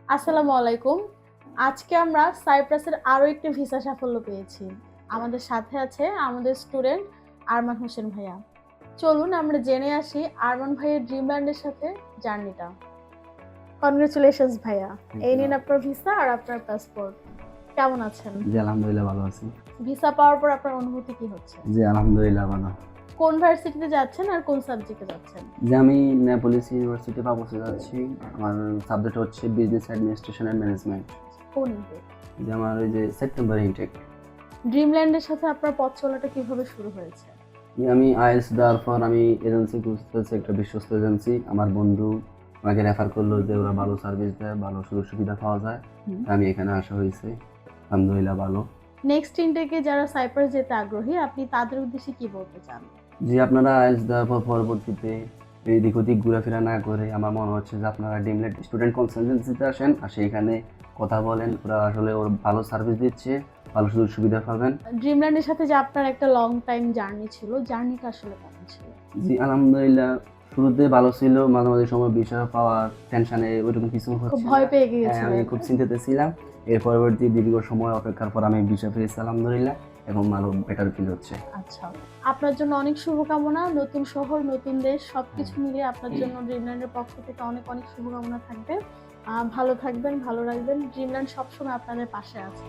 আসসালামু আলাইকুম। আজকে আমরা সাইপ্রাসের আরো একটি ভিসা সাফল্য পেয়েছি। আমাদের সাথে আছে আমাদের স্টুডেন্ট আরমান হোসেন ভাইয়া। চলুন আমরা জেনে আসি আরমান ভাইয়ের ড্রিমল্যান্ডের সাথে জার্নিটা। কনগ্রাচুলেশনস ভাইয়া। এই নিন আপনার ভিসা আর আপনার পাসপোর্ট। কেমন আছেন? জি আলহামদুলিল্লাহ ভালো আছি। ভিসা পাওয়ার পর আপনার অনুভূতি কি হচ্ছে? জি আলহামদুলিল্লাহ ভালো। কোন ভার্সিটিতে যাচ্ছেন আর কোন সাবজেক্টে যাচ্ছেন? যে আমি নেপোলিস ইউনিভার্সিটি পাবনাতে যাচ্ছি। আমার সাবজেক্ট হচ্ছে বিজনেস অ্যাডমিনিস্ট্রেশন অ্যান্ড ম্যানেজমেন্ট। কোন ইনটেক? যে আমার ওই যে সেপ্টেম্বর ইনটেক। ড্রিমল্যান্ডের সাথে আপনার পথ চলাটা কিভাবে শুরু হয়েছে? আমি আইএলটিএস দেওয়ার পর আমি এজেন্সি খুঁজতেছি, একটা বিশ্বস্ত এজেন্সি। আমার বন্ধু আমাকে রেফার করলো যে ওরা ভালো সার্ভিস দেয়, ভালো সুযোগ সুবিধা পাওয়া যায়। আমি এখানে আসা হয়েছে, আলহামদুলিল্লাহ ভালো। নেক্সট ইনটেকে যারা সাইপ্রাস যেতে আগ্রহী আপনি তাদের উদ্দেশ্যে কি বলতে চান? যে আপনারা আইএলটিএস দেওয়ার পর পরবর্তীতে এদিক ওদিক ঘোরাফেরা না করে আমার মনে হচ্ছে যে আপনারা ড্রিমল্যান্ড স্টুডেন্ট কনসালটেন্সিতে আসেন, আর সেইখানে কথা বলেন। ওরা আসলে ওর ভালো সার্ভিস দিচ্ছে, ভালো সুযোগ সুবিধা পাবেন। ড্রিমল্যান্ডের সাথে যে আপনার একটা লং টাইম জার্নি ছিল, জার্নিটা আসলে কেমন ছিল? জি আলহামদুলিল্লাহ, শুরুতে ভালো ছিল, মাঝে মাঝে সময় বিষয় পাওয়ার টেনশনে ওইরকম কিছু খুব হচ্ছে ভয় না। পেয়ে হ্যাঁ, আমি গিয়েছিলেন? খুব চিন্তিত ছিলাম। এর পরবর্তী দীর্ঘ সময় অপেক্ষার পর আমি বিষয় পেয়েছি আলহামদুলিল্লাহ, এবং ভালো বেটার ফিল হচ্ছে। আচ্ছা, আপনার জন্য অনেক শুভকামনা। নতুন শহর, নতুন দেশ সবকিছু মিলিয়ে আপনার জন্য ড্রিমল্যান্ডের পক্ষ থেকে অনেক অনেক শুভকামনা থাকবে। ভালো থাকবেন, ভালো রাখবেন। ড্রিমল্যান্ড সবসময় আপনাদের পাশে আছে।